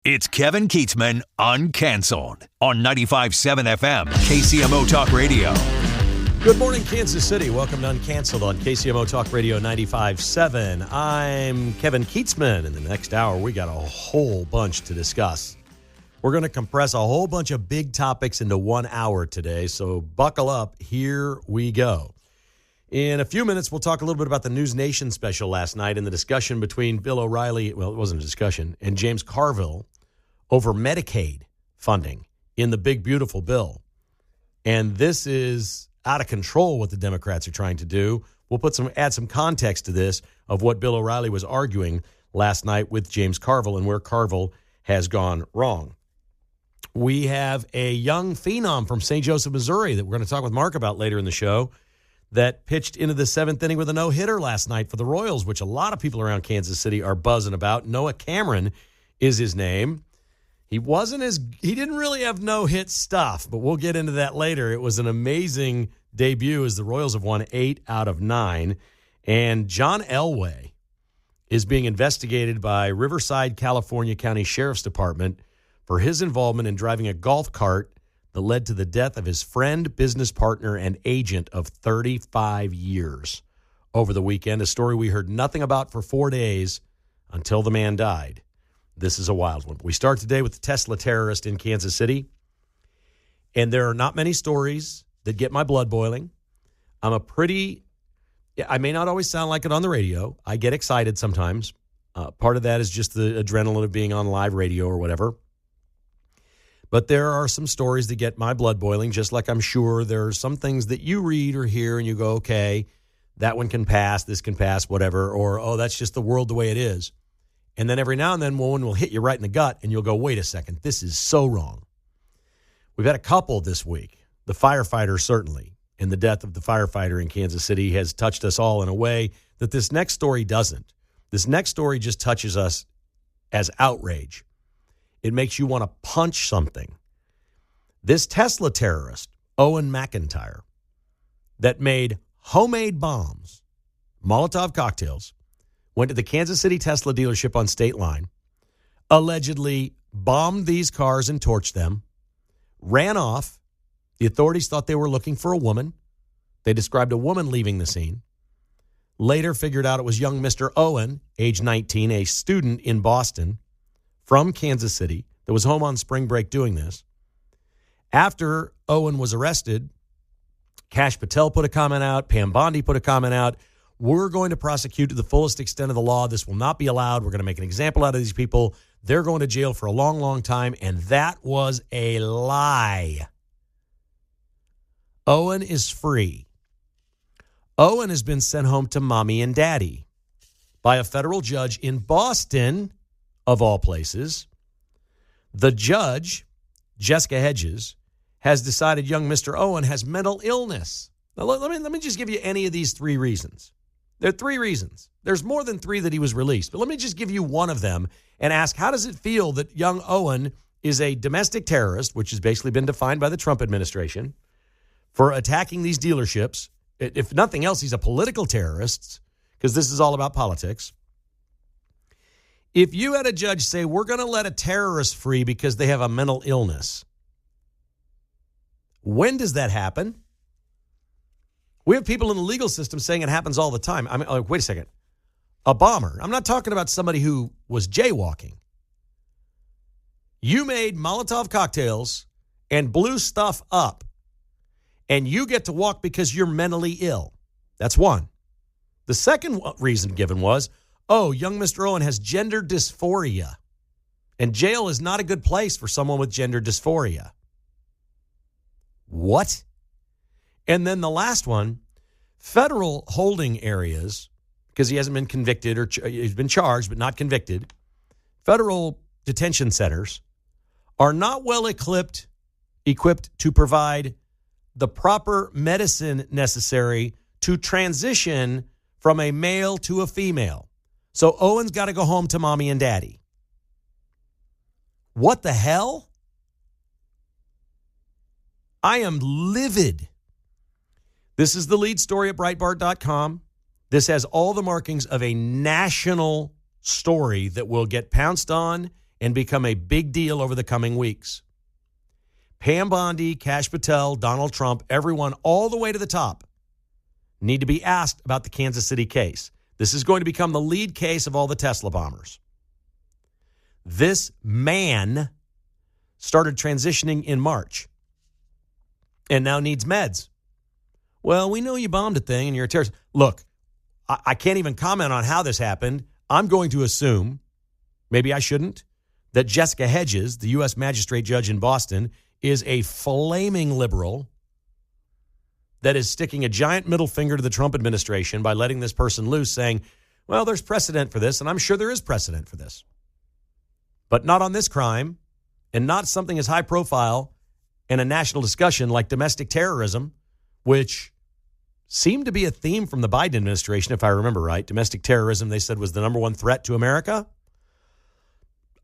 It's Kevin Keatsman Uncanceled on 95.7 FM, KCMO Talk Radio. Good morning, Kansas City. Welcome to Uncanceled on KCMO Talk Radio 95.7. I'm Kevin Keatsman. In the next hour, we got a whole bunch to discuss. We're going to compress a whole bunch of big topics into 1 hour today, so buckle up. Here we go. In a few minutes, we'll talk a little bit about the News Nation special last night and the discussion between Bill O'Reilly, well, it wasn't a discussion, and James Carville over Medicaid funding in the big, beautiful bill. And this is out of control what the Democrats are trying to do. We'll add some context to this of what Bill O'Reilly was arguing last night with James Carville and where Carville has gone wrong. We have a young phenom from St. Joseph, Missouri that we're going to talk with Mark about later in the show that pitched into the seventh inning with a no-hitter last night for the Royals, which a lot of people around Kansas City are buzzing about. Noah Cameron is his name. He didn't really have no-hit stuff, but we'll get into that later. It was an amazing debut as the Royals have won 8 out of 9. And John Elway is being investigated by Riverside, California County Sheriff's Department for his involvement in driving a golf cart that led to the death of his friend, business partner, and agent of 35 years over the weekend, a story we heard nothing about for 4 days until the man died. This is a wild one. We start today with the Tesla terrorist in Kansas City, and there are not many stories that get my blood boiling. I may not always sound like it on the radio. I get excited sometimes. Part of that is just the adrenaline of being on live radio or whatever. But there are some stories that get my blood boiling, just like I'm sure there are some things that you read or hear and you go, okay, that one can pass, this can pass, whatever, or, oh, that's just the world the way it is. And then every now and then one will hit you right in the gut and you'll go, wait a second, this is so wrong. We've had a couple this week. The firefighter, certainly, and the death of the firefighter in Kansas City has touched us all in a way that this next story doesn't. This next story just touches us as outrage. It makes you want to punch something. This Tesla terrorist, Owen McIntyre, that made homemade bombs, Molotov cocktails, went to the Kansas City Tesla dealership on State Line, allegedly bombed these cars and torched them, ran off. The authorities thought they were looking for a woman. They described a woman leaving the scene. Later figured out it was young Mr. Owen, age 19, a student in Boston from Kansas City that was home on spring break doing this. After Owen was arrested, Kash Patel put a comment out, Pam Bondi put a comment out. We're going to prosecute to the fullest extent of the law. This will not be allowed. We're going to make an example out of these people. They're going to jail for a long, long time. And that was a lie. Owen is free. Owen has been sent home to mommy and daddy by a federal judge in Boston, of all places. The judge, Jessica Hedges, has decided young Mr. Owen has mental illness. Now, let me just give you any of these 3 reasons. There are 3 reasons. There's more than 3 that he was released, but let me just give you one of them and ask, how does it feel that young Owen is a domestic terrorist, which has basically been defined by the Trump administration, for attacking these dealerships? If nothing else, he's a political terrorist, because this is all about politics. If you had a judge say, we're going to let a terrorist free because they have a mental illness, when does that happen? We have people in the legal system saying it happens all the time. I mean, wait a second. A bomber. I'm not talking about somebody who was jaywalking. You made Molotov cocktails and blew stuff up, and you get to walk because you're mentally ill. That's one. The second reason given was, oh, young Mr. Owen has gender dysphoria, and jail is not a good place for someone with gender dysphoria. What? And then the last one, federal holding areas, because he hasn't been convicted or he's been charged but not convicted, federal detention centers are not well equipped to provide the proper medicine necessary to transition from a male to a female. So Owen's got to go home to mommy and daddy. What the hell? I am livid. This is the lead story at Breitbart.com. This has all the markings of a national story that will get pounced on and become a big deal over the coming weeks. Pam Bondi, Kash Patel, Donald Trump, everyone all the way to the top need to be asked about the Kansas City case. This is going to become the lead case of all the Tesla bombers. This man started transitioning in March and now needs meds. Well, we know you bombed a thing and you're a terrorist. Look, I can't even comment on how this happened. I'm going to assume, maybe I shouldn't, that Jessica Hedges, the U.S. magistrate judge in Boston, is a flaming liberal that is sticking a giant middle finger to the Trump administration by letting this person loose, saying, well, there's precedent for this, and I'm sure there is precedent for this. But not on this crime, and not something as high profile and a national discussion like domestic terrorism, which seemed to be a theme from the Biden administration, if I remember right. Domestic terrorism, they said, was the number one threat to America.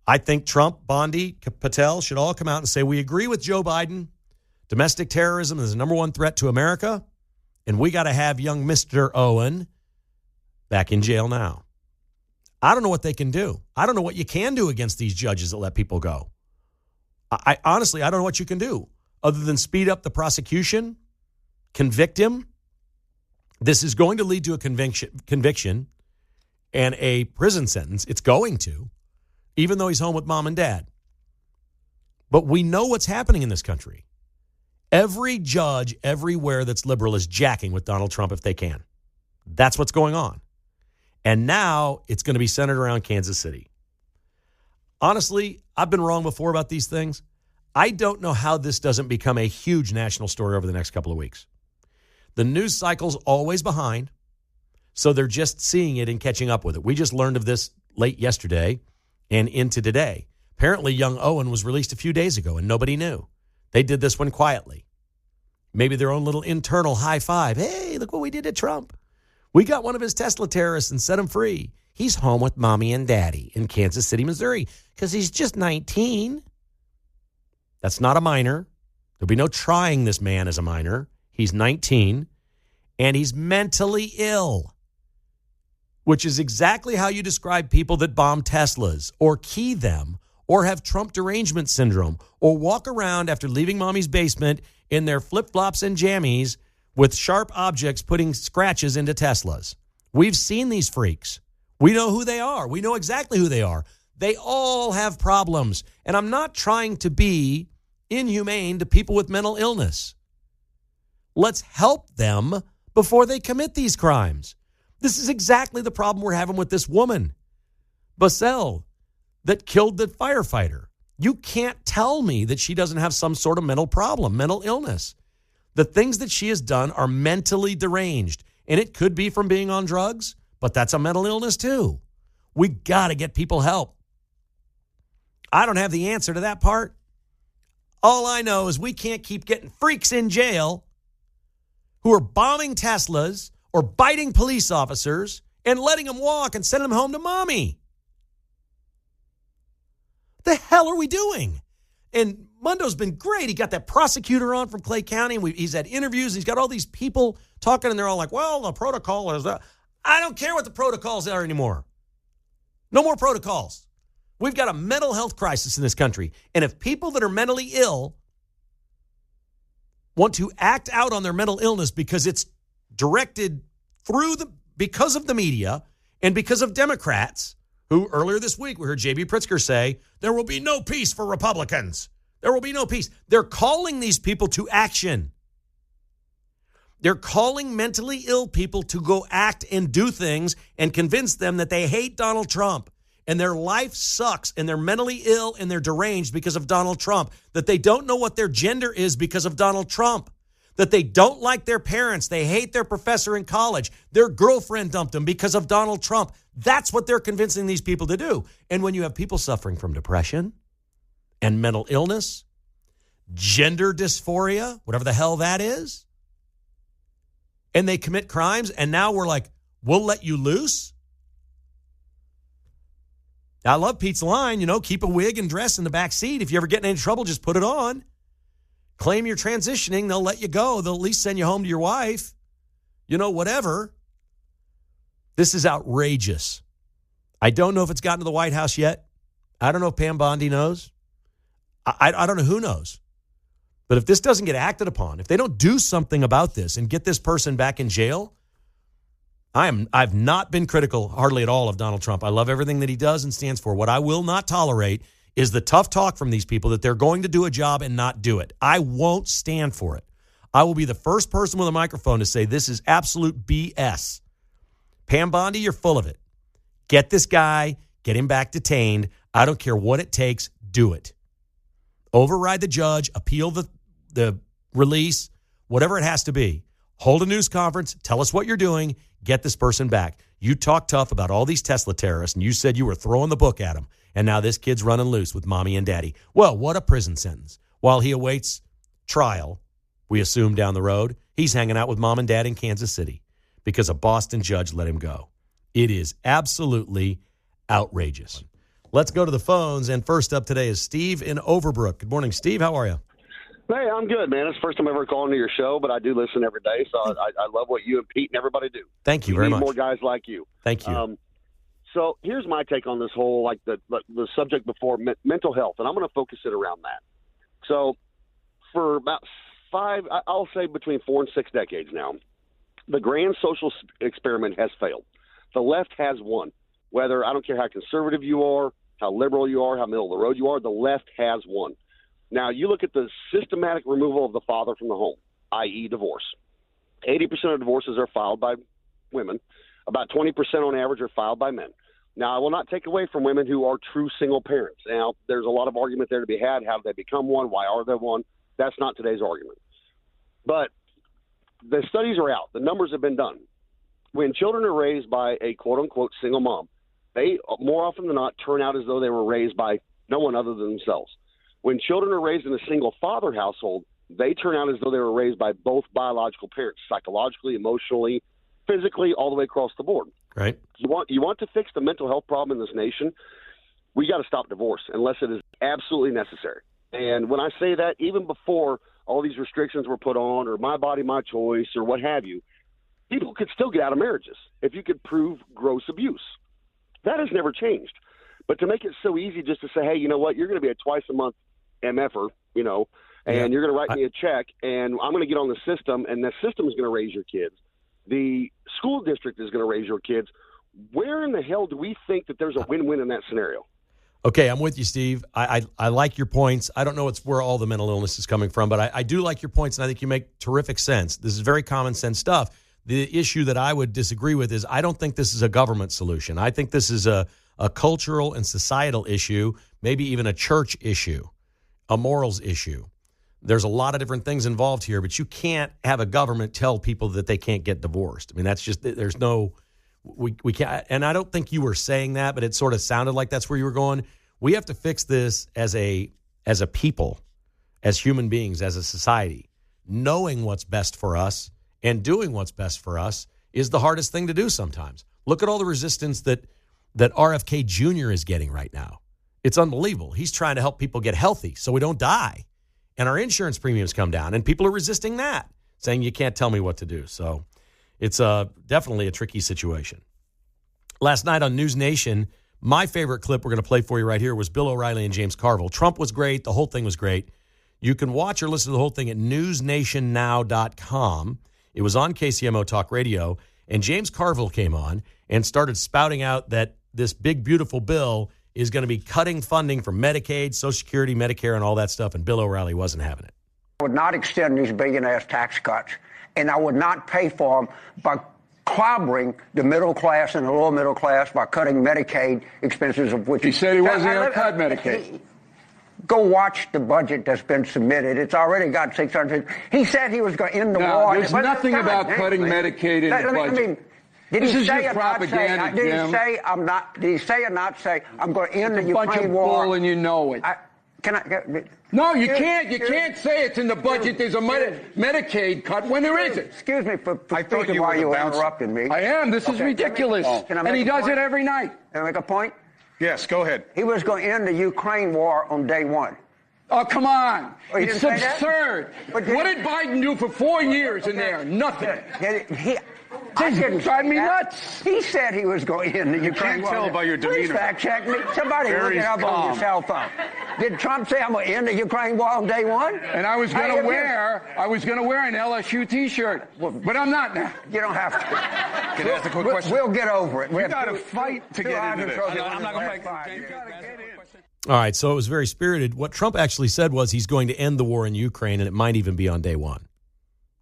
I think Trump, Bondi, Patel should all come out and say, we agree with Joe Biden. Domestic terrorism is the number one threat to America, and we got to have young Mr. Owen back in jail now. I don't know what they can do. I don't know what you can do against these judges that let people go. I honestly, I don't know what you can do other than speed up the prosecution, convict him. This is going to lead to a conviction and a prison sentence. It's going to, even though he's home with mom and dad. But we know what's happening in this country. Every judge everywhere that's liberal is jacking with Donald Trump if they can. That's what's going on. And now it's going to be centered around Kansas City. Honestly, I've been wrong before about these things. I don't know how this doesn't become a huge national story over the next couple of weeks. The news cycle's always behind, so they're just seeing it and catching up with it. We just learned of this late yesterday and into today. Apparently, young Owen was released a few days ago, and nobody knew. They did this one quietly. Maybe their own little internal high five. Hey, look what we did to Trump. We got one of his Tesla terrorists and set him free. He's home with mommy and daddy in Kansas City, Missouri, because he's just 19. That's not a minor. There'll be no trying this man as a minor. He's 19, and he's mentally ill, which is exactly how you describe people that bomb Teslas or key them or have Trump derangement syndrome or walk around after leaving mommy's basement in their flip-flops and jammies with sharp objects putting scratches into Teslas. We've seen these freaks. We know who they are. We know exactly who they are. They all have problems. And I'm not trying to be inhumane to people with mental illness. Let's help them before they commit these crimes. This is exactly the problem we're having with this woman, Basel, that killed the firefighter. You can't tell me that she doesn't have some sort of mental problem, mental illness. The things that she has done are mentally deranged, and it could be from being on drugs, but that's a mental illness too. We got to get people help. I don't have the answer to that part. All I know is we can't keep getting freaks in jail who are bombing Teslas or biting police officers and letting them walk and sending them home to mommy. The hell are we doing? And Mundo's been great. He got that prosecutor on from Clay County. And he's had interviews. He's got all these people talking, and they're all like, well, the protocol is that. I don't care what the protocols are anymore. No more protocols. We've got a mental health crisis in this country. And if people that are mentally ill want to act out on their mental illness because it's directed because of the media and because of Democrats, who earlier this week we heard J.B. Pritzker say, there will be no peace for Republicans. There will be no peace. They're calling these people to action. They're calling mentally ill people to go act and do things and convince them that they hate Donald Trump and their life sucks and they're mentally ill and they're deranged because of Donald Trump, that they don't know what their gender is because of Donald Trump, that they don't like their parents, they hate their professor in college, their girlfriend dumped them because of Donald Trump. That's what they're convincing these people to do. And when you have people suffering from depression and mental illness, gender dysphoria, whatever the hell that is, and they commit crimes, and now we're like, we'll let you loose? I love Pete's line, keep a wig and dress in the back seat. If you ever get in any trouble, just put it on. Claim you're transitioning, they'll let you go. They'll at least send you home to your wife. Whatever. This is outrageous. I don't know if it's gotten to the White House yet. I don't know if Pam Bondi knows. I don't know who knows. But if this doesn't get acted upon, if they don't do something about this and get this person back in jail, I've not been critical hardly at all of Donald Trump. I love everything that he does and stands for. What I will not tolerate is the tough talk from these people that they're going to do a job and not do it. I won't stand for it. I will be the first person with a microphone to say this is absolute BS. Pam Bondi, you're full of it. Get this guy, get him back detained. I don't care what it takes, do it. Override the judge, appeal the release, whatever it has to be. Hold a news conference, tell us what you're doing, get this person back. You talk tough about all these Tesla terrorists, and you said you were throwing the book at them, and now this kid's running loose with mommy and daddy. Well, what a prison sentence. While he awaits trial, we assume down the road, he's hanging out with mom and dad in Kansas City because a Boston judge let him go. It is absolutely outrageous. Let's go to the phones, and first up today is Steve in Overbrook. Good morning, Steve. How are you? Hey, I'm good, man. It's the first time ever calling to your show, but I do listen every day, so I love what you and Pete and everybody do. Thank you very much. We need more guys like you. Thank you. So here's my take on this whole, like the subject before, mental health, and I'm going to focus it around that. So for about I'll say between 4 and 6 decades now, the grand social experiment has failed. The left has won. Whether, I don't care how conservative you are, how liberal you are, how middle of the road you are, the left has won. Now, you look at the systematic removal of the father from the home, i.e. divorce. 80% of divorces are filed by women. About 20% on average are filed by men. Now, I will not take away from women who are true single parents. Now, there's a lot of argument there to be had. How did they become one? Why are they one? That's not today's argument. But the studies are out. The numbers have been done. When children are raised by a quote-unquote single mom, they more often than not turn out as though they were raised by no one other than themselves. When children are raised in a single father household, they turn out as though they were raised by both biological parents, psychologically, emotionally, physically, all the way across the board. Right. You want to fix the mental health problem in this nation, we got to stop divorce unless it is absolutely necessary. And when I say that, even before all these restrictions were put on, or my body, my choice, or what have you, people could still get out of marriages if you could prove gross abuse. That has never changed. But to make it so easy just to say, hey, you know what, you're going to be a twice-a-month MFer, and you're going to write me a check, and I'm going to get on the system, and the system is going to raise your kids. The school district is going to raise your kids. Where in the hell do we think that there's a win-win in that scenario? Okay, I'm with you, Steve. I like your points. I don't know where all the mental illness is coming from, but I do like your points, and I think you make terrific sense. This is very common sense stuff. The issue that I would disagree with is I don't think this is a government solution. I think this is a cultural and societal issue, maybe even a church issue, a morals issue. There's a lot of different things involved here, but you can't have a government tell people that they can't get divorced. I mean, that's just, there's no, we can't, and I don't think you were saying that, but it sort of sounded like that's where you were going. We have to fix this as a people, as human beings, as a society. Knowing what's best for us and doing what's best for us is the hardest thing to do sometimes. Look at all the resistance that RFK Jr. is getting right now. It's unbelievable. He's trying to help people get healthy so we don't die. And our insurance premiums come down, and people are resisting that, saying you can't tell me what to do. So it's definitely a tricky situation. Last night on News Nation, my favorite clip we're going to play for you right here was Bill O'Reilly and James Carville. Trump was great. The whole thing was great. You can watch or listen to the whole thing at newsnationnow.com. It was on KCMO Talk Radio, and James Carville came on and started spouting out that this big, beautiful bill is going to be cutting funding for Medicaid, Social Security, Medicare, and all that stuff, and Bill O'Reilly wasn't having it. I would not extend these billionaires' tax cuts, and I would not pay for them by clobbering the middle class and the lower middle class by cutting Medicaid expenses, of which he said he wasn't going to cut Medicaid. Go watch the budget that's been submitted. It's already got 600. He said he was going to end the war. There's nothing about cutting Medicaid in the budget. Did this he is say your propaganda, Jim. Did he say or not say I'm going to end the Ukraine war? It's a bunch of bull, and you know it. No, you can't. You can't say it's in the budget. There's a Medicaid cut when there isn't. Excuse me for speaking while you were interrupting me. I am. This is ridiculous. And he does it every night. Can I make a point? Yes, go ahead. He was going to end the Ukraine war on day one. Oh, come on. Oh, it's absurd. What did Biden do for 4 years in there? Nothing. It drive me nuts. He said he was going in the Ukraine war. Can't tell by your demeanor. Please fact check me. Somebody look it up on your cell phone. Did Trump say I'm going to end the Ukraine war on day one? And I was going to wear an LSU T-shirt, but I'm not now. You don't have to. Can I ask a quick question? We'll get over it. You got to fight to get into this. I'm not going to fight. All right, so it was very spirited. What Trump actually said was he's going to end the war in Ukraine, and it might even be on day one.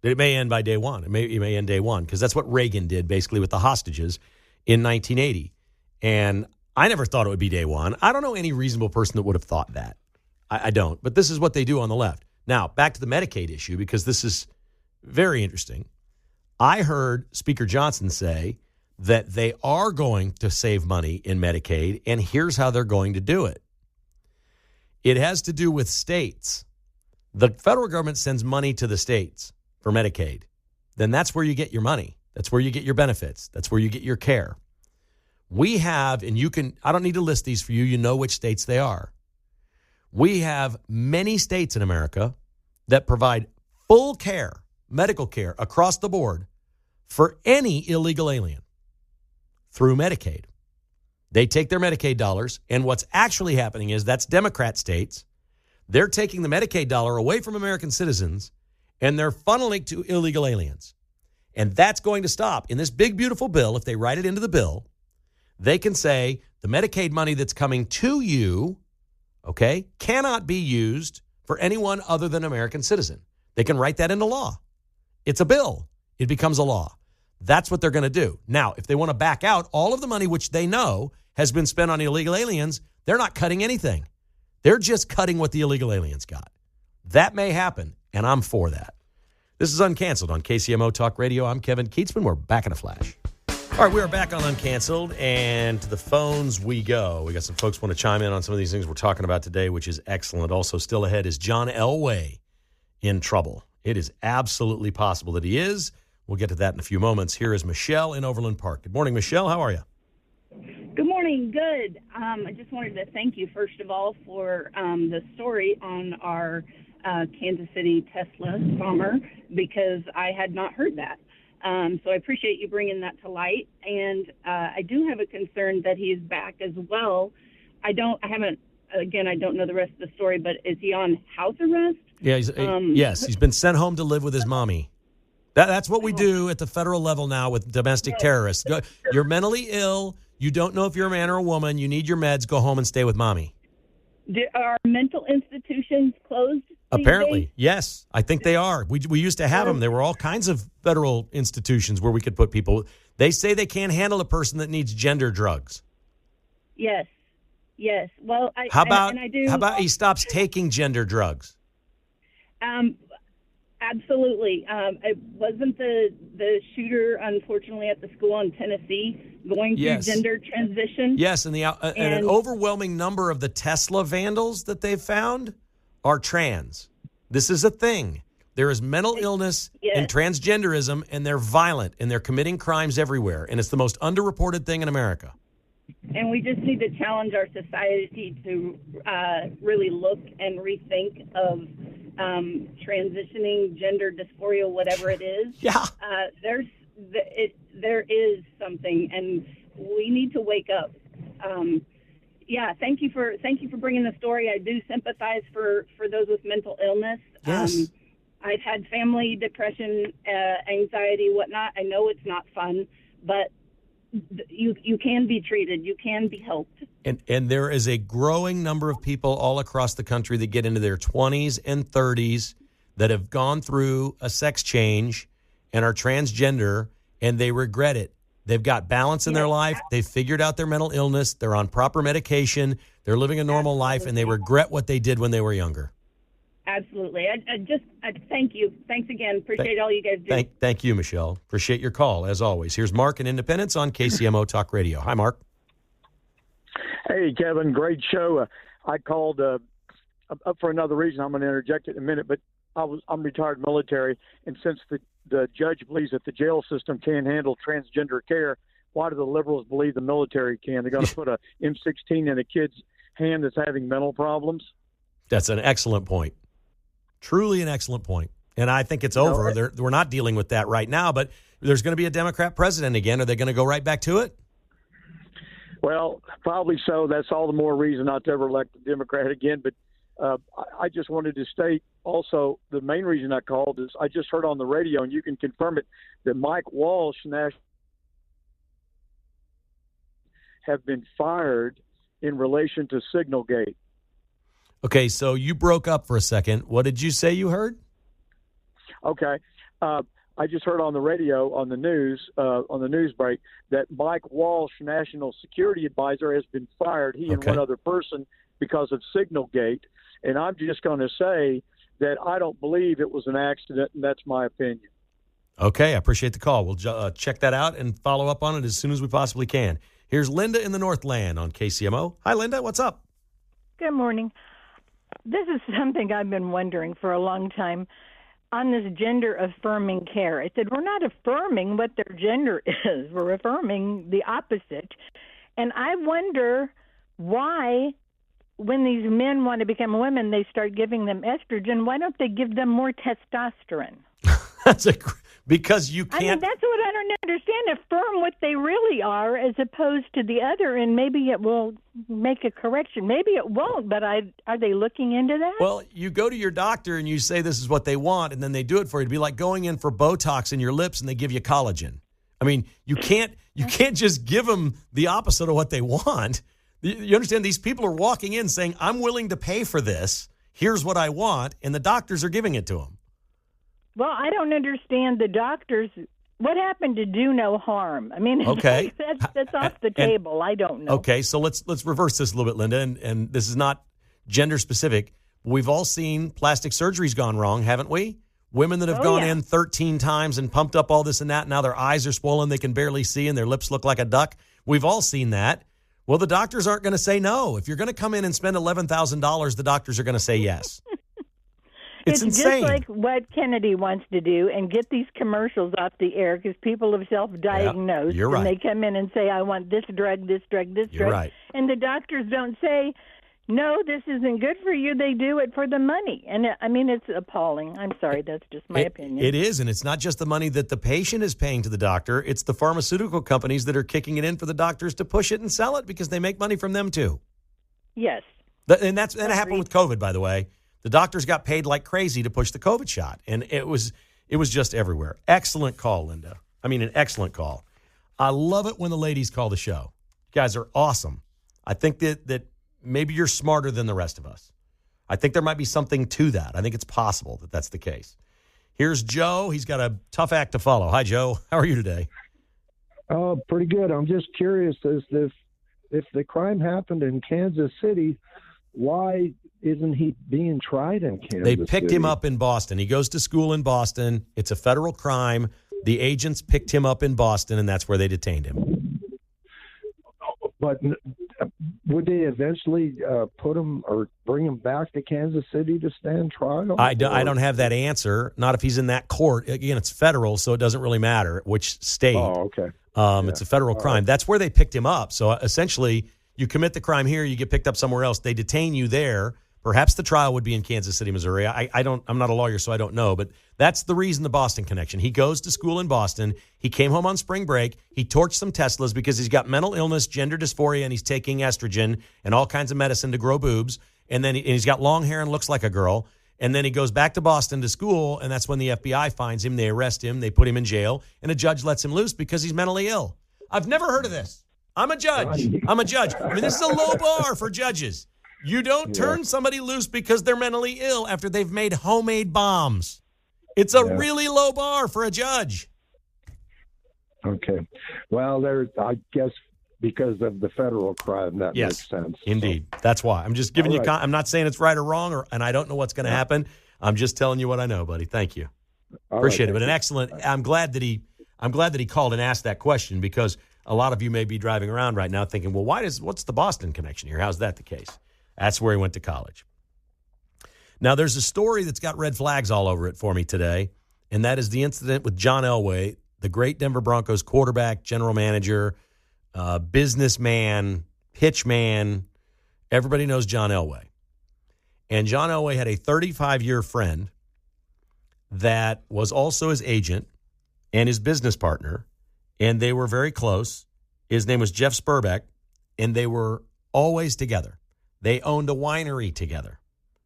It may end by day one. It may end day one, because that's what Reagan did, basically, with the hostages in 1980. And I never thought it would be day one. I don't know any reasonable person that would have thought that. I don't. But this is what they do on the left. Now, back to the Medicaid issue, because this is very interesting. I heard Speaker Johnson say that they are going to save money in Medicaid, and here's how they're going to do it. It has to do with states. The federal government sends money to the states for Medicaid. Then that's where you get your money. That's where you get your benefits. That's where you get your care. We have, and I don't need to list these for you. You know which states they are. We have many states in America that provide full care, medical care across the board for any illegal alien through Medicaid. They take their Medicaid dollars, and what's actually happening is that's Democrat states. They're taking the Medicaid dollar away from American citizens, and they're funneling to illegal aliens. And that's going to stop. In this big, beautiful bill, if they write it into the bill, they can say the Medicaid money that's coming to you, okay, cannot be used for anyone other than an American citizen. They can write that into law. It's a bill. It becomes a law. That's what they're going to do. Now, if they want to back out all of the money, which they know has been spent on illegal aliens, they're not cutting anything. They're just cutting what the illegal aliens got. That may happen, and I'm for that. This is Uncanceled on KCMO Talk Radio. I'm Kevin Keatsman. We're back in a flash. All right, we are back on Uncanceled, and to the phones we go. We got some folks want to chime in on some of these things we're talking about today, which is excellent. Also, still ahead is John Elway in trouble. It is absolutely possible that he is. We'll get to that in a few moments. Here is Michelle in Overland Park. Good morning, Michelle. How are you? Good morning. Good. I just wanted to thank you, first of all, for the story on our Kansas City Tesla bomber, because I had not heard that. So I appreciate you bringing that to light. And I do have a concern that he is back as well. I don't know the rest of the story, but is he on house arrest? Yeah, yes, he's been sent home to live with his mommy. That's what we do at the federal level now with domestic terrorists. You're mentally ill. You don't know if you're a man or a woman. You need your meds. Go home and stay with mommy. Are mental institutions closed? Apparently, yes. I think they are. We used to have them. There were all kinds of federal institutions where we could put people. They say they can't handle a person that needs gender drugs. Yes. Well, how about he stops taking gender drugs? Absolutely. It wasn't the shooter, unfortunately, at the school in Tennessee going through gender transition. Yes, and an overwhelming number of the Tesla vandals that they've found are trans. This is a thing. There is mental illness and transgenderism, and they're violent, and they're committing crimes everywhere, and it's the most underreported thing in America. And we just need to challenge our society to really look and rethink of transitioning, gender dysphoria, whatever it is. There is something, and we need to wake up. Thank you for bringing the story. I do sympathize for those with mental illness. Yes. I've had family depression, anxiety, whatnot. I know it's not fun, but you can be treated. You can be helped. And there is a growing number of people all across the country that get into their 20s and 30s that have gone through a sex change and are transgender, and they regret it. They've got balance in their life. They've figured out their mental illness. They're on proper medication. They're living a normal life, and they regret what they did when they were younger. Absolutely. I thank you. Thanks again. Appreciate all you guys do. Thank you, Michelle. Appreciate your call, as always. Here's Mark in Independence on KCMO Talk Radio. Hi, Mark. Hey, Kevin. Great show. I called up for another reason. I'm going to interject it in a minute, but I'm retired military, and since the judge believes that the jail system can't handle transgender care, why do the liberals believe the military can? They're going to put a M16 in a kid's hand that's having mental problems? That's an excellent point. Truly an excellent point. And I think it's over. We're not dealing with that right now. But there's going to be a Democrat president again. Are they going to go right back to it? Well, probably so. That's all the more reason not to ever elect a Democrat again. But I just wanted to state also the main reason I called is I just heard on the radio, and you can confirm it, that Mike Walsh have been fired in relation to Signalgate. Okay, so you broke up for a second. What did you say you heard? Okay. I just heard on the radio, on the news break, that Mike Walsh, National Security Advisor, has been fired, he and one other person, because of Signalgate. And I'm just going to say that I don't believe it was an accident, and that's my opinion. Okay, I appreciate the call. We'll check that out and follow up on it as soon as we possibly can. Here's Linda in the Northland on KCMO. Hi, Linda. What's up? Good morning. This is something I've been wondering for a long time on this gender-affirming care. I said, we're not affirming what their gender is. We're affirming the opposite. And I wonder why, when these men want to become women, they start giving them estrogen. Why don't they give them more testosterone? Because you can't. I mean, that's what I don't understand. Affirm what they really are as opposed to the other, and maybe it will make a correction. Maybe it won't, but are they looking into that? Well, you go to your doctor and you say this is what they want, and then they do it for you. It'd be like going in for Botox in your lips and they give you collagen. I mean, you can't just give them the opposite of what they want. You understand? These people are walking in saying, I'm willing to pay for this. Here's what I want, and the doctors are giving it to them. Well, I don't understand the doctors. What happened to do no harm? I mean, okay. that's off the table. I don't know. Okay, so let's reverse this a little bit, Linda, and this is not gender specific. We've all seen plastic surgery's gone wrong, haven't we? Women that have gone in 13 times and pumped up all this and that, and now their eyes are swollen, they can barely see, and their lips look like a duck. We've all seen that. Well, the doctors aren't going to say no. If you're going to come in and spend $11,000, the doctors are going to say yes. It's insane. Just like what Kennedy wants to do and get these commercials off the air because people have self-diagnosed. You're right. And they come in and say, I want this drug, this drug, this You're drug. Right. And the doctors don't say, no, this isn't good for you. They do it for the money. And, I mean, it's appalling. I'm sorry. That's just my opinion. It is, and it's not just the money that the patient is paying to the doctor. It's the pharmaceutical companies that are kicking it in for the doctors to push it and sell it because they make money from them, too. Yes. And that happened with COVID, by the way. The doctors got paid like crazy to push the COVID shot, and it was just everywhere. Excellent call, Linda. I mean, an excellent call. I love it when the ladies call the show. You guys are awesome. I think that maybe you're smarter than the rest of us. I think there might be something to that. I think it's possible that that's the case. Here's Joe. He's got a tough act to follow. Hi, Joe. How are you today? Oh, pretty good. I'm just curious as if the crime happened in Kansas City, why isn't he being tried in Kansas City? They picked him up in Boston. He goes to school in Boston. It's a federal crime. The agents picked him up in Boston, and that's where they detained him. But would they eventually put him or bring him back to Kansas City to stand trial? I don't have that answer. Not if he's in that court. Again, it's federal, so it doesn't really matter which state. Oh, okay. It's a federal crime. Right. That's where they picked him up. So essentially, you commit the crime here, you get picked up somewhere else. They detain you there. Perhaps the trial would be in Kansas City, Missouri. I'm not a lawyer, so I don't know. But that's the reason, the Boston connection. He goes to school in Boston. He came home on spring break. He torched some Teslas because he's got mental illness, gender dysphoria, and he's taking estrogen and all kinds of medicine to grow boobs. And then he's got long hair and looks like a girl. And then he goes back to Boston to school, and that's when the FBI finds him. They arrest him. They put him in jail, and a judge lets him loose because he's mentally ill. I've never heard of this. I'm a judge. I mean, this is a low bar for judges. You don't turn somebody loose because they're mentally ill after they've made homemade bombs. It's a really low bar for a judge. Okay. Well, I guess because of the federal crime, that makes sense. Indeed. So. That's why. I'm just giving you I'm not saying it's right or wrong, and I don't know what's going to happen. I'm just telling you what I know, buddy. Thank you. Appreciate it. But an excellent. I'm glad that he called and asked that question because a lot of you may be driving around right now thinking, well, what's the Boston connection here? How's that the case? That's where he went to college. Now, there's a story that's got red flags all over it for me today, and that is the incident with John Elway, the great Denver Broncos quarterback, general manager, businessman, pitchman. Everybody knows John Elway. And John Elway had a 35-year friend that was also his agent, and his business partner, and they were very close. His name was Jeff Spurbeck, and they were always together. They owned a winery together.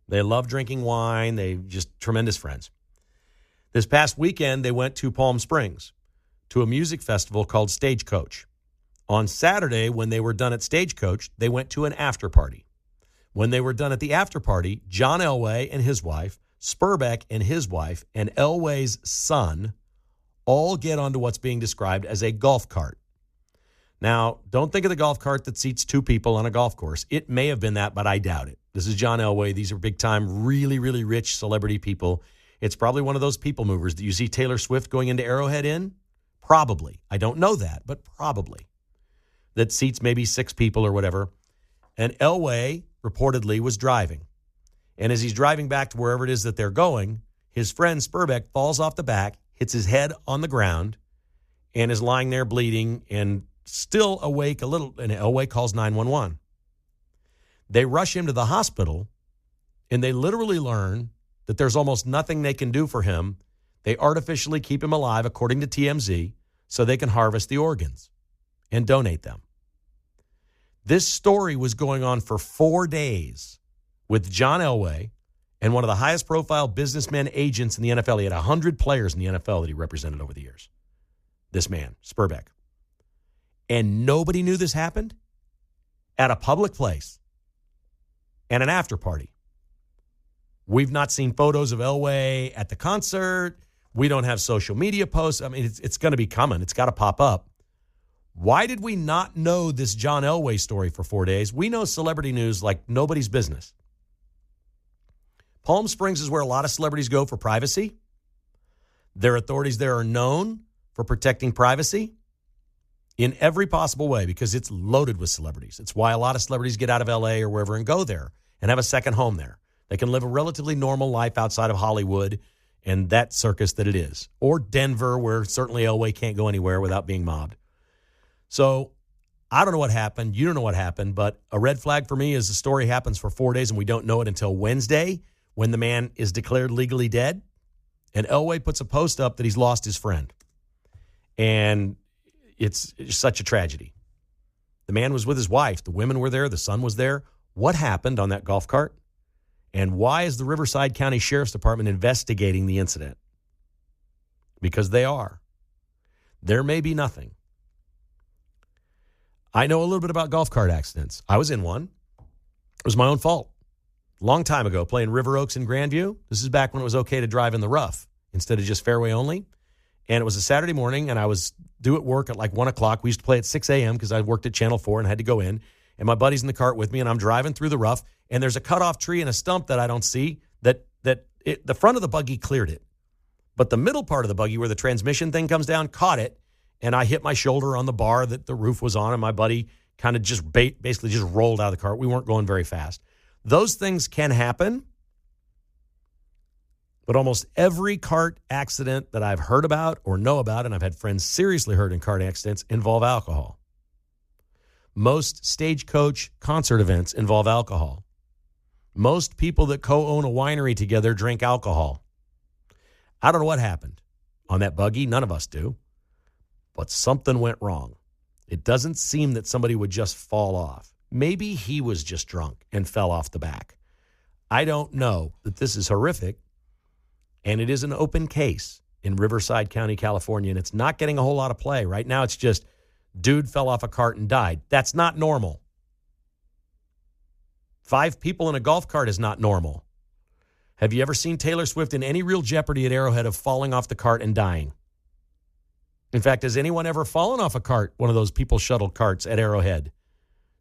They loved drinking wine. They just tremendous friends. This past weekend, they went to Palm Springs to a music festival called Stagecoach. On Saturday, when they were done at Stagecoach, they went to an after party. When they were done at the after party, John Elway and his wife, Spurbeck and his wife, and Elway's son all get onto what's being described as a golf cart. Now, don't think of the golf cart that seats two people on a golf course. It may have been that, but I doubt it. This is John Elway. These are big-time, really, really rich celebrity people. It's probably one of those people movers that you see Taylor Swift going into Arrowhead in. Probably. I don't know that, but probably. That seats maybe 6 people or whatever. And Elway reportedly was driving. And as he's driving back to wherever it is that they're going, his friend Spurbeck falls off the back, hits his head on the ground, and is lying there bleeding and still awake a little. And Elway calls 911. They rush him to the hospital, and they literally learn that there's almost nothing they can do for him. They artificially keep him alive, according to TMZ, so they can harvest the organs and donate them. This story was going on for 4 days with John Elway and one of the highest profile businessmen agents in the NFL. He had 100 players in the NFL that he represented over the years. This man, Spurbeck. And nobody knew this happened at a public place and an after party. We've not seen photos of Elway at the concert. We don't have social media posts. I mean, it's going to be coming. It's got to pop up. Why did we not know this John Elway story for 4 days? We know celebrity news like nobody's business. Palm Springs is where a lot of celebrities go for privacy. Their authorities there are known for protecting privacy in every possible way because it's loaded with celebrities. It's why a lot of celebrities get out of L.A. or wherever and go there and have a second home there. They can live a relatively normal life outside of Hollywood and that circus that it is. Or Denver, where certainly Elway can't go anywhere without being mobbed. So I don't know what happened. You don't know what happened. But a red flag for me is the story happens for 4 days and we don't know it until Wednesday when the man is declared legally dead. And Elway puts a post up that he's lost his friend. And it's such a tragedy. The man was with his wife. The women were there. The son was there. What happened on that golf cart? And why is the Riverside County Sheriff's Department investigating the incident? Because they are. There may be nothing. I know a little bit about golf cart accidents. I was in one. It was my own fault. Long time ago, playing River Oaks in Grandview. This is back when it was okay to drive in the rough instead of just fairway only. And it was a Saturday morning, and I was due at work at like 1 o'clock. We used to play at 6 a.m. because I worked at Channel 4 and had to go in. And my buddy's in the cart with me, and I'm driving through the rough, and there's a cutoff tree and a stump that I don't see the front of the buggy cleared it. But the middle part of the buggy where the transmission thing comes down caught it, and I hit my shoulder on the bar that the roof was on, and my buddy kind of just basically just rolled out of the cart. We weren't going very fast. Those things can happen, but almost every cart accident that I've heard about or know about, and I've had friends seriously hurt in cart accidents, involve alcohol. Most Stagecoach concert events involve alcohol. Most people that co-own a winery together drink alcohol. I don't know what happened on that buggy. None of us do. But something went wrong. It doesn't seem that somebody would just fall off. Maybe he was just drunk and fell off the back. I don't know. But this is horrific. And it is an open case in Riverside County, California. And it's not getting a whole lot of play. Right now it's just dude fell off a cart and died. That's not normal. 5 people in a golf cart is not normal. Have you ever seen Taylor Swift in any real jeopardy at Arrowhead of falling off the cart and dying? In fact, has anyone ever fallen off a cart, one of those people shuttle carts at Arrowhead,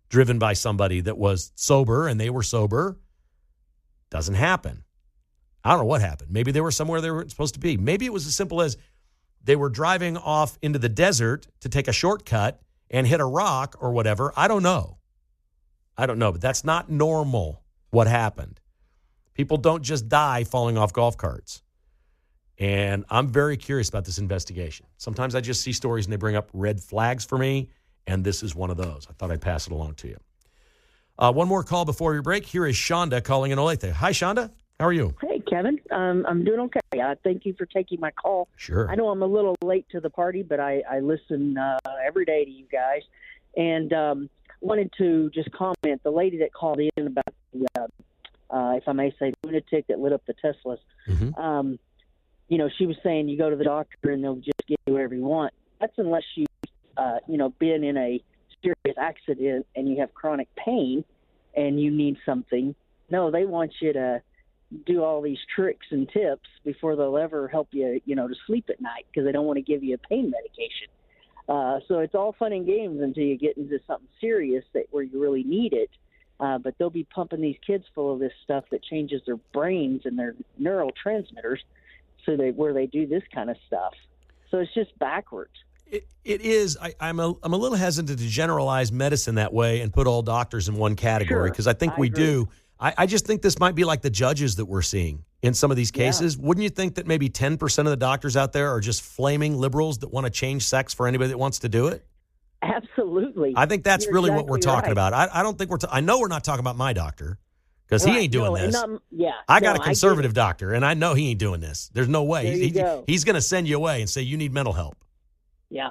driven by somebody that was sober and they were sober? Doesn't happen. I don't know what happened. Maybe they were somewhere they weren't supposed to be. Maybe it was as simple as they were driving off into the desert to take a shortcut and hit a rock or whatever. I don't know. But that's not normal what happened. People don't just die falling off golf carts. And I'm very curious about this investigation. Sometimes I just see stories and they bring up red flags for me, and this is one of those. I thought I'd pass it along to you. One more call before we break. Here is Shonda calling in Olathe. Hi, Shonda. How are you? Hey, Kevin. I'm doing okay. Thank you for taking my call. Sure. I know I'm a little late to the party, but I listen every day to you guys. And wanted to just comment, the lady that called in about the, if I may say, lunatic that lit up the Teslas. Mm-hmm. She was saying you go to the doctor and they'll just give you whatever you want. That's unless you've, been in a serious accident and you have chronic pain and you need something. No, they want you to do all these tricks and tips before they'll ever help you, to sleep at night because they don't want to give you a pain medication. So it's all fun and games until you get into something serious where you really need it. But they'll be pumping these kids full of this stuff that changes their brains and their neurotransmitters where they do this kind of stuff. So it's just backwards. It is. I'm a little hesitant to generalize medicine that way and put all doctors in one category because I think we do. I just think this might be like the judges that we're seeing in some of these cases. Yeah. Wouldn't you think that maybe 10% of the doctors out there are just flaming liberals that want to change sex for anybody that wants to do it? Absolutely. I think that's You're really exactly what we're talking right. about. I don't think I know we're not talking about my doctor because he ain't doing this. I got a conservative doctor, and I know he ain't doing this. There's no way. He's going to send you away and say you need mental help. Yeah.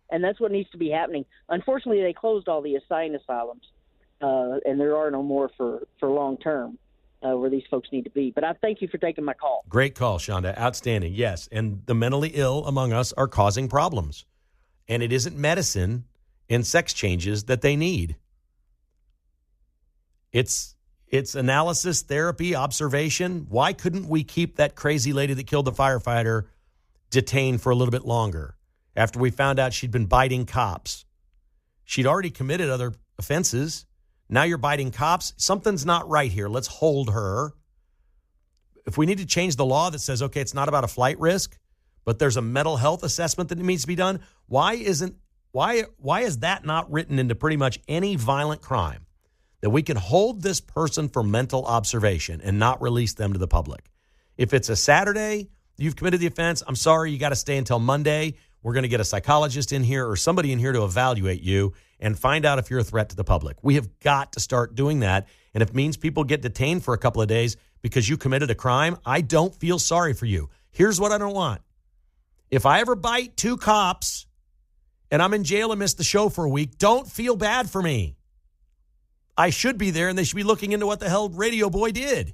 And that's what needs to be happening. Unfortunately, they closed all the assigned asylums. And there are no more for long term where these folks need to be. But I thank you for taking my call. Great call, Shonda. Outstanding. Yes. And the mentally ill among us are causing problems. And it isn't medicine and sex changes that they need. It's analysis, therapy, observation. Why couldn't we keep that crazy lady that killed the firefighter detained for a little bit longer after we found out she'd been biting cops? She'd already committed other offenses. Now you're biting cops. Something's not right here. Let's hold her. If we need to change the law that says, okay, it's not about a flight risk, but there's a mental health assessment that needs to be done, why is that not written into pretty much any violent crime? That we can hold this person for mental observation and not release them to the public. If it's a Saturday, you've committed the offense, I'm sorry, you got to stay until Monday. We're going to get a psychologist in here or somebody in here to evaluate you and find out if you're a threat to the public. We have got to start doing that. And if it means people get detained for a couple of days because you committed a crime, I don't feel sorry for you. Here's what I don't want. If I ever bite 2 cops and I'm in jail and miss the show for a week, don't feel bad for me. I should be there and they should be looking into what the hell Radio Boy did.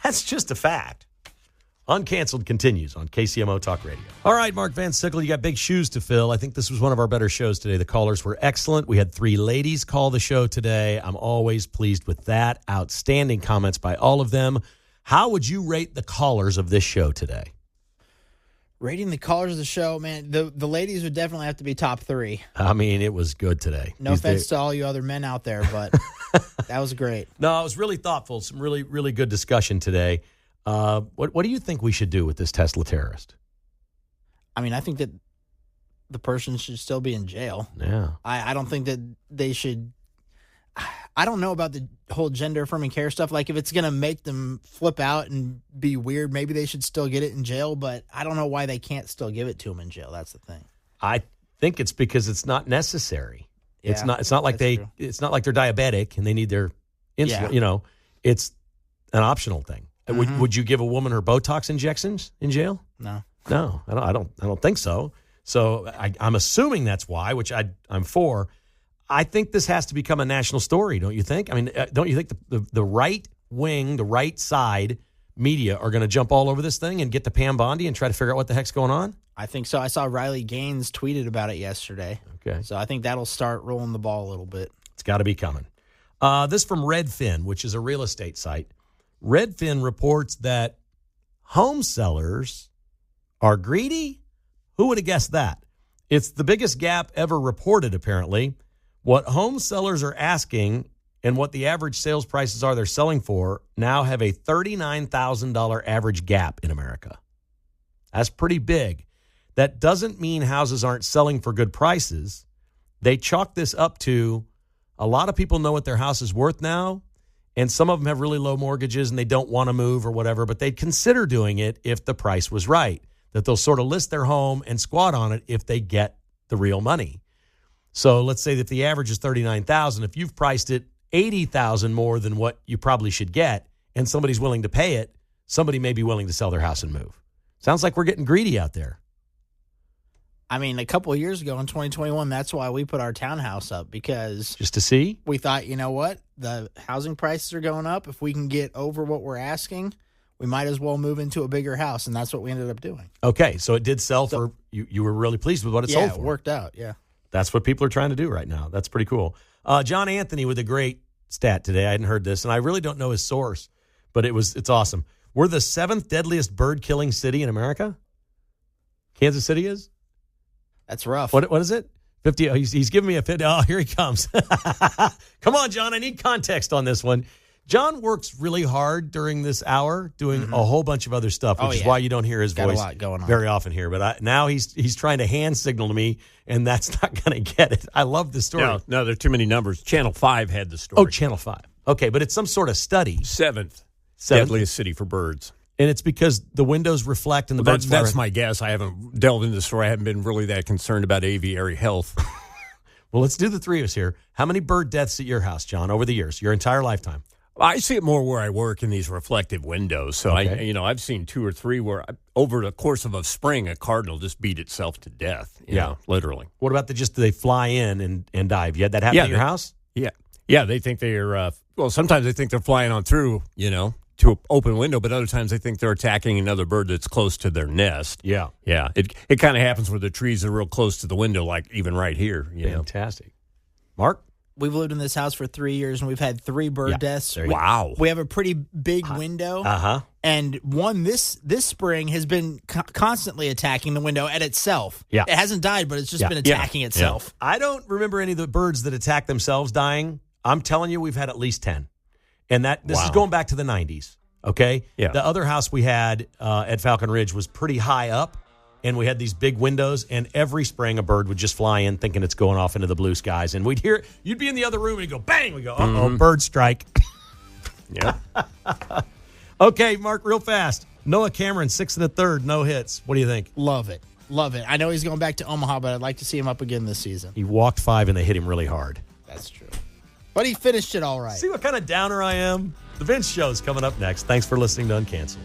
That's just a fact. Uncanceled continues on KCMO Talk Radio. All right, Mark Van Sickle, you got big shoes to fill. I think this was one of our better shows today. The callers were excellent. We had 3 ladies call the show today. I'm always pleased with that. Outstanding comments by all of them. How would you rate the callers of this show today? Rating the callers of the show, man, the ladies would definitely have to be top 3. I mean, it was good today. No offense to all you other men out there, but that was great. No, it was really thoughtful. Some really, really good discussion today. What do you think we should do with this Tesla terrorist? I mean, I think that the person should still be in jail. Yeah. I don't think that they should. I don't know about the whole gender affirming care stuff. Like, if it's going to make them flip out and be weird, maybe they should still get it in jail. But I don't know why they can't still give it to them in jail. That's the thing. I think it's because it's not necessary. Yeah, it's not like true. It's not like they're diabetic and they need their insulin. Yeah. It's an optional thing. Mm-hmm. Would you give a woman her Botox injections in jail? No, I don't think so. So I'm assuming that's why, which I'm for. I think this has to become a national story, don't you think? I mean, don't you think the right wing, the right side media are going to jump all over this thing and get to Pam Bondi and try to figure out what the heck's going on? I think so. I saw Riley Gaines tweeted about it yesterday. Okay. So I think that'll start rolling the ball a little bit. It's got to be coming. This from Redfin, which is a real estate site. Redfin reports that home sellers are greedy. Who would have guessed that? It's the biggest gap ever reported, apparently. What home sellers are asking and what the average sales prices are they're selling for now have a $39,000 average gap in America. That's pretty big. That doesn't mean houses aren't selling for good prices. They chalk this up to a lot of people know what their house is worth now, and some of them have really low mortgages and they don't want to move or whatever, but they'd consider doing it if the price was right, that they'll sort of list their home and squat on it if they get the real money. So let's say that the average is $39,000. If you've priced it $80,000 more than what you probably should get, and somebody's willing to pay it, somebody may be willing to sell their house and move. Sounds like we're getting greedy out there. I mean, a couple of years ago in 2021, that's why we put our townhouse up, because just to see, we thought, you know what, the housing prices are going up. If we can get over what we're asking, we might as well move into a bigger house, and that's what we ended up doing. Okay, so it did sell for you. You were really pleased with what it sold for. Yeah, it worked out. Yeah, that's what people are trying to do right now. That's pretty cool. John Anthony with a great stat today. I hadn't heard this, and I really don't know his source, but it's awesome. We're the 7th deadliest bird-killing city in America. Kansas City is. That's rough. What is it? 50. Oh, he's giving me a 50. Oh, here he comes. Come on, John. I need context on this one. John works really hard during this hour doing a whole bunch of other stuff, which is why you don't hear his voice a lot going on. very often here. But now he's trying to hand signal to me, and that's not going to get it. I love the story. No, there are too many numbers. Channel 5 had the story. Oh, Channel 5. Okay, but it's some sort of study. 7th deadliest city for birds. And it's because the windows reflect and the birds fly. That's my guess. I haven't delved into the story. I haven't been really that concerned about aviary health. Well, let's do the three of us here. How many bird deaths at your house, John, over the years, your entire lifetime? I see it more where I work in these reflective windows. So I've seen 2 or 3 where over the course of a spring, a cardinal just beat itself to death. You know, literally. What about they fly in and die? Have you had that happen at your house? Yeah. They think they're sometimes they think they're flying on through, to an open window, but other times they think they're attacking another bird that's close to their nest. Yeah. It kind of happens where the trees are real close to the window, like even right here. Fantastic. Mark? We've lived in this house for 3 years, and we've had 3 bird deaths. Wow. We have a pretty big window. And one this spring has been constantly attacking the window at itself. Yeah. It hasn't died, but it's just been attacking itself. I don't remember any of the birds that attack themselves dying. I'm telling you, we've had at least 10. And this is going back to the 90s, okay? Yeah. The other house we had at Falcon Ridge was pretty high up, and we had these big windows, and every spring a bird would just fly in thinking it's going off into the blue skies. And you'd be in the other room, and you'd go, bang! We go, uh-oh, bird strike. Yeah. Okay, Mark, real fast. Noah Cameron, 6 1/3, no hits. What do you think? Love it. Love it. I know he's going back to Omaha, but I'd like to see him up again this season. He walked 5, and they hit him really hard. That's true. But he finished it all right. See what kind of downer I am? The Vince Show's coming up next. Thanks for listening to Uncanceled.